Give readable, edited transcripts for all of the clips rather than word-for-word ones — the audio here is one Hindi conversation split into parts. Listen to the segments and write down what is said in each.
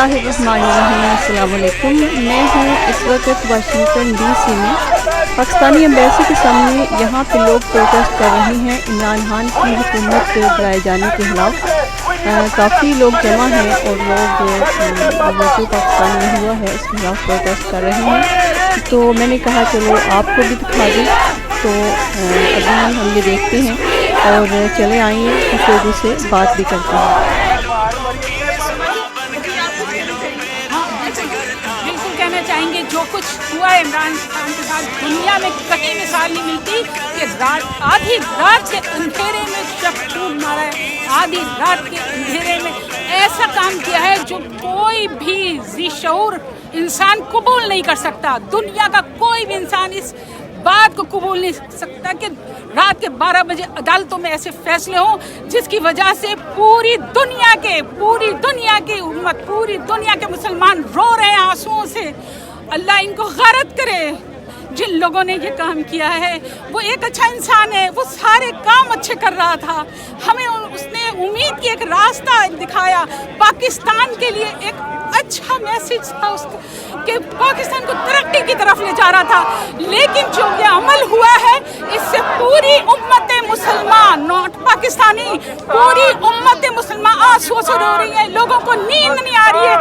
बिस्मिल्लाहिर्रहमानिर्रहीम। अस्सलाम वालेकुम। मैं हूँ इस वक्त वाशिंगटन DC में पाकिस्तानी एम्बेसी के सामने। यहाँ पे लोग प्रोटेस्ट कर रहे हैं इमरान खान की हुकूमत गिराए जाने के खिलाफ। काफ़ी लोग जमा हैं और लोग वजू पाकिस्तान में हुआ है उसके खिलाफ प्रोटेस्ट कर रहे हैं। तो मैंने कहा चलो आपको भी दिखा दें। तो अभी हम ये देखते हैं और चले आइए इस लोगों से बात भी करते हैं। बिल्कुल कहना चाहेंगे जो कुछ हुआ है इमरान खान के साथ, दुनिया में कहीं मिसाल नहीं मिलती कि आधी रात के अंधेरे में शख्स खून मारा है। आधी रात के अंधेरे में ऐसा काम किया है जो कोई भी ज़ी-शऊर इंसान कबूल नहीं कर सकता। दुनिया का कोई भी इंसान इस बात को कबूल नहीं सकता कि रात के 12 बजे अदालतों में ऐसे फैसले हों जिसकी वजह से पूरी दुनिया की उम्मत, पूरी दुनिया के मुसलमान रो रहे हैं आंसुओं से। अल्लाह इनको गैरत करे। जिन लोगों ने ये काम किया है वो एक अच्छा इंसान है, वो सारे काम अच्छे कर रहा था। हमें उसने उम्मीद की एक रास्ता दिखाया, पाकिस्तान के लिए एक अच्छा मैसेज था उसका कि पाकिस्तान को तरक्की की तरफ ले जा रहा था। लेकिन जो ये अमल हुआ है इससे पूरी उम्मत मुसलमान, नॉट पाकिस्तानी, पूरी उम्मत मुसलमान आंसुओं से रो रही है। लोगों को नींद नहीं आ रही है,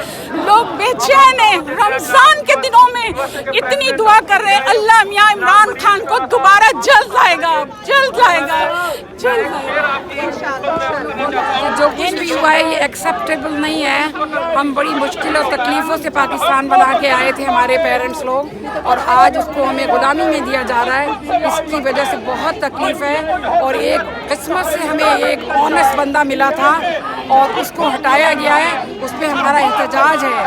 लोग बेचैन हैं। रमजान के दिनों में इतनी दुआ कर रहे हैं अल्लाह मियां इमरान खान को दोबारा जल्द लाएगा। जो कुछ भी हुआ है ये एक्सेप्टेबल नहीं है। हम बड़ी मुश्किल और तकलीफ़ों से पाकिस्तान बना के आए थे हमारे पेरेंट्स लोग, और आज उसको हमें गुलामी में दिया जा रहा है। इसकी वजह से बहुत तकलीफ़ है और एक किस्मत से हमें एक ऑनेस्ट बंदा मिला था और उसको हटाया गया है। उस पर हमारा एहतजाज है,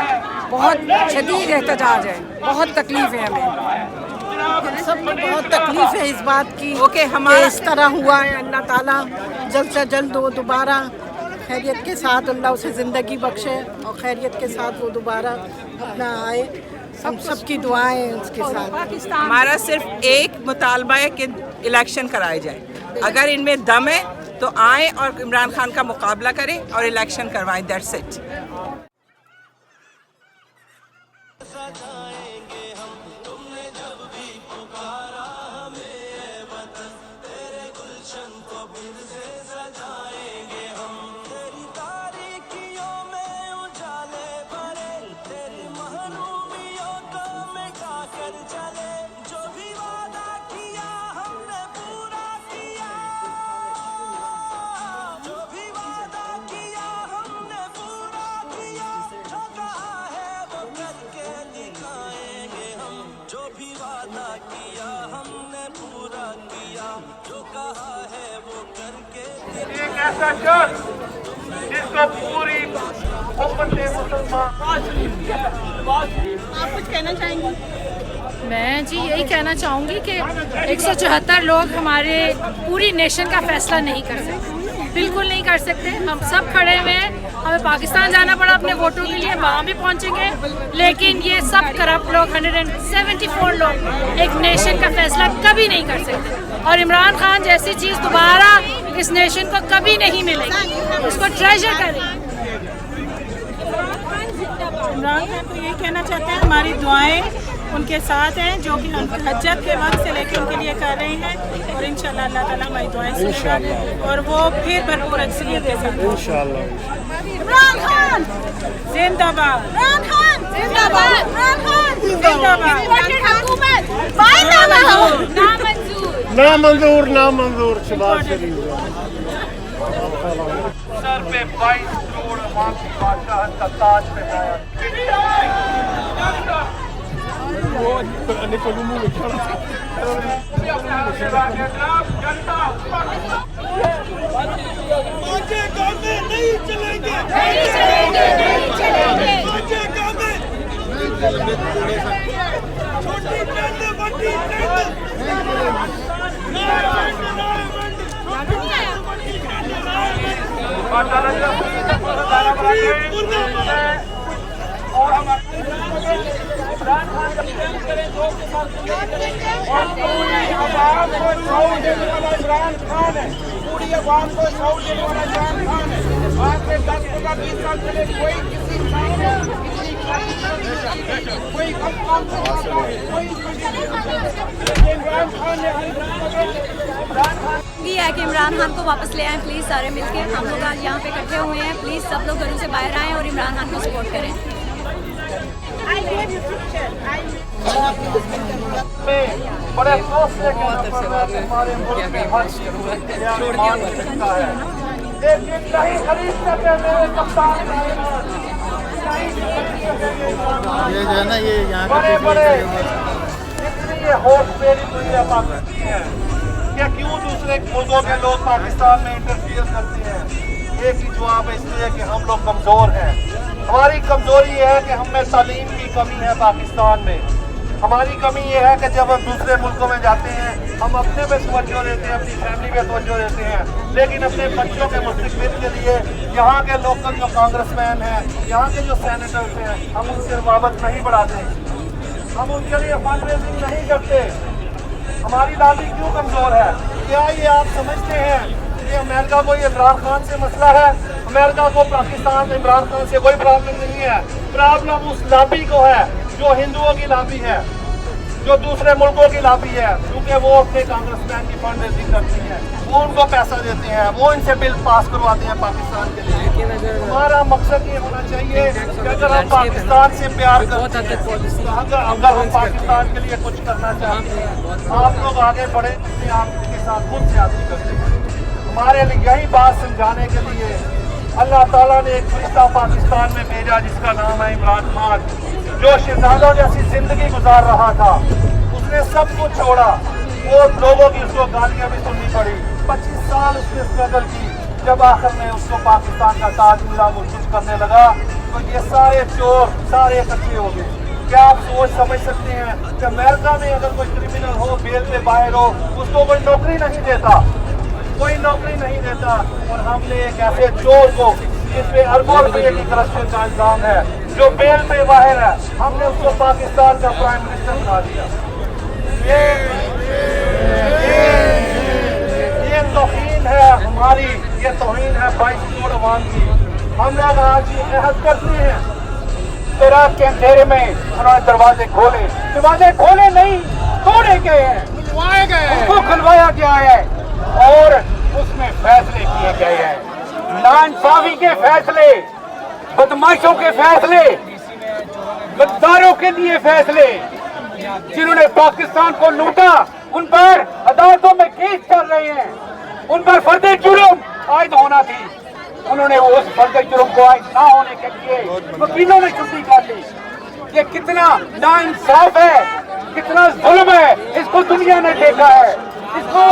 बहुत शदीद एहतजाज है, बहुत तकलीफ़ है हमें। सबको बहुत तकलीफ है इस बात की हमारा इस तरह हुआ है। अल्लाह ताला जल्द से जल्द वो दोबारा खैरियत के साथ अल्लाह उसे ज़िंदगी बख्शे और खैरियत के साथ वो दोबारा अपना आए। हम सबकी दुआएं उसके साथ। हमारा सिर्फ एक मुतालबा है कि इलेक्शन कराए जाए। अगर इनमें दम है तो आए और इमरान खान का मुकाबला करें और इलेक्शन करवाएं। That's it. एक ऐसा शख्स जिसको पूरी उम्मत मुसलमान। आप कुछ कहना चाहेंगे? मैं जी यही कहना चाहूँगी कि 174 लोग हमारे पूरी नेशन का फैसला नहीं कर सकते, बिल्कुल नहीं कर सकते। हम सब खड़े हुए हैं, हमें पाकिस्तान जाना पड़ा अपने वोटों के लिए, वहाँ भी पहुँचेंगे। लेकिन ये सब करप्ट लोग 174 लोग एक नेशन का फैसला कभी नहीं कर सकते। और इमरान खान जैसी चीज़ दोबारा इस नेशन को कभी नहीं मिलेगी, उसको ट्रेजर करें। इमरान खान को यही कहना चाहते हैं हमारी दुआएं उनके साथ हैं, जो कि हम हज्जत के वक्त से लेकर उनके लिए कर रहे हैं। और इंशाल्लाह अल्लाह ताला हमारी दुआएं सुनेगा और वो फिर भरपूर अक्सरियत के साथ इमरान खान जिंदाबाद, इमरान खान जिंदाबाद, इमरान खान जिंदाबाद। नामंजूर शहबाज शरीफ। सर पे 22 करोड़ अवाम की बादशाह का ताज पहनाया। नहीं चलेंगे, नहीं चलेंगे, नहीं चलेंगे। छोटी टेंट, बड़ी टेंट। और हम इमरान खान का करें और पूरी आवाम को इमरान खान है। पूरी अवाम को शौक देने वाला इमरान खान है। आज से 10 15 20 साल पहले कोई किसी इंसान को कोई कम काम करता था, कोई इमरान खान ने ये है कि इमरान खान को वापस ले आएं प्लीज़ सारे मिलके। हम लोग आज यहाँ पे इकट्ठे हुए हैं, प्लीज़ सब लोग घरों से बाहर आएं और इमरान खान को सपोर्ट करें। बड़े अफसोस से हमारे मुल्क में हर मान सकता है, लेकिन नहीं खरीद सके मेरे कप्तान ये जो है ना ये यहाँ बड़े बड़े इसलिए होश मेरी दुनिया पाकिस्तान है क्या क्यों दूसरे मुल्कों के लोग पाकिस्तान में इंटरफियर करते हैं? एक ही जवाब है, इसलिए कि हम लोग कमज़ोर हैं। हमारी कमज़ोरी ये है कि हम में तालीम की कमी है पाकिस्तान में। हमारी कमी ये है कि जब हम दूसरे मुल्कों में जाते हैं हम अपने पे तवज्जो देते हैं, अपनी फैमिली पे तवज्जो देते हैं, लेकिन अपने बच्चों के मुस्तकबिल के लिए यहाँ के लोकल जो कांग्रेसमैन हैं, यहाँ के जो सेनेटर्स हैं, हम उनसे रवाबत नहीं बढ़ाते, हम उनके लिए फंड रेजिंग नहीं करते। हमारी लाली क्यों कमज़ोर है? क्या ये आप समझते हैं कि अमेरिका को ये इमरान खान से मसला है? अमेरिका को पाकिस्तान इमरान खान से कोई प्रॉब्लम नहीं है। प्रॉब्लम उस लाबी को है जो हिंदुओं की लाबी है, जो दूसरे मुल्कों की लाबी है, क्योंकि वो अपने कांग्रेसमैन की फंड रेजिंग करती हैं, वो उनको पैसा देते हैं, वो इनसे बिल पास करवाते हैं पाकिस्तान के लिए। हमारा मकसद ये होना चाहिए कि अगर हम पाकिस्तान से प्यार करते हैं, अगर हम पाकिस्तान के लिए कुछ करना चाहते हैं, आप लोग आगे बढ़े, आपके साथ खुद ज्यादती करते हैं। हमारे लिए यही बात समझाने के लिए अल्लाह ताला ने एक फरिश्ता पाकिस्तान में भेजा जिसका नाम है इमरान खान, जो शहजादों जैसी जिंदगी गुजार रहा था। उसने सब कुछ छोड़ा, वो लोगों की उसको गालियां भी सुननी पड़ी। 25 साल उसने स्ट्रगल की, जब आखिर में उसको पाकिस्तान का ताज मिला, वो कुछ करने लगा, तो ये सारे चोर सारे इकट्ठे हो गए। क्या आप सोच समझ सकते हैं कि अमेरिका में अगर कोई क्रिमिनल हो, बेल पे बाहर हो, उसको कोई नौकरी नहीं देता, कोई नौकरी नहीं देता। और हमने एक ऐसे चोर को जिसपे अरबों रुपये की करप्शन का इल्जाम है, जो बेल पे बाहर है, हमने उसको पाकिस्तान का प्राइम मिनिस्टर बना दिया। ये तौहीन है हमारी, ये तौहीन है 22 करोड़ अवाम की। हम लोग आज ये अहद करते हैं, इराक के अंधेरे में उन्होंने दरवाजे खोले नहीं, तोड़े गए हैं, उसको खुलवाया गया है और उसमें फैसले किए गए हैं, नाइंसाफी के फैसले, बदमाशों के फैसले, गद्दारों के लिए फैसले, जिन्होंने पाकिस्तान को लूटा, उन पर अदालतों में केस चल रहे हैं, उन पर फर्द जुर्म आयद होना थी, उन्होंने उस फर्द जुर्म को आयद ना होने के लिए वकीलों ने छुट्टी कर ली। ये कितना नाइंसाफ है, कितना जुल्म है, इसको दुनिया ने देखा है, इसको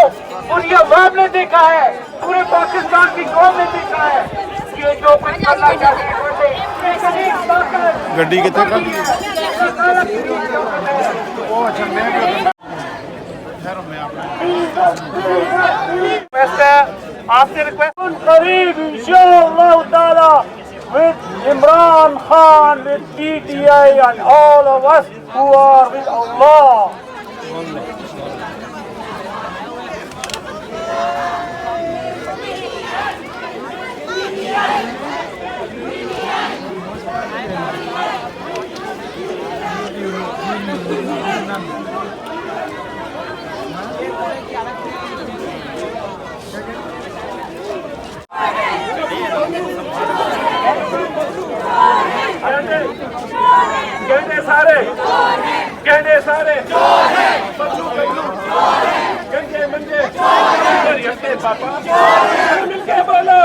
पूरी अवाम ने देखा है, पूरे पाकिस्तान की कौम ने देखा है। ये जो कुछ करना चाहते हैं गड्डी कितने का आपसे रिक्वेस्ट करीब इंशाअल्लाह ताला with Imran Khan, with PTI and all of us who are with Allah. कहने सारे गंजे मंजे अपने पापा मिलके बोलो,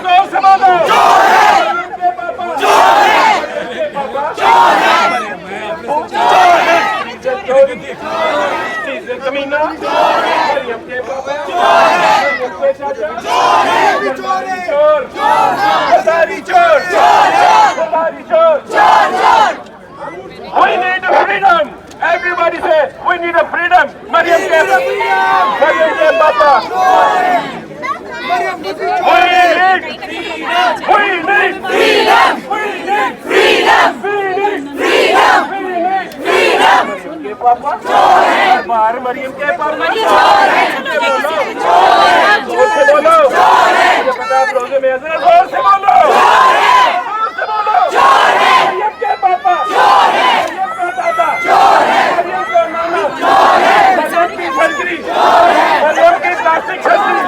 जोर से बोलो, कमीना We need the freedom. Everybody say we need the freedom. Mariam ke Papa. We need freedom. We need freedom. We need freedom. We need freedom. We need freedom. पापा बाहर मरियम के पापा जोर से बोलो मुझे पता है आप रोजे में ऐसे जोर से बोलो मरियम के पापा मरियम का दादा मरियम का नाना मरियम की सर्जरी मरियम की प्लास्टिक सर्जरी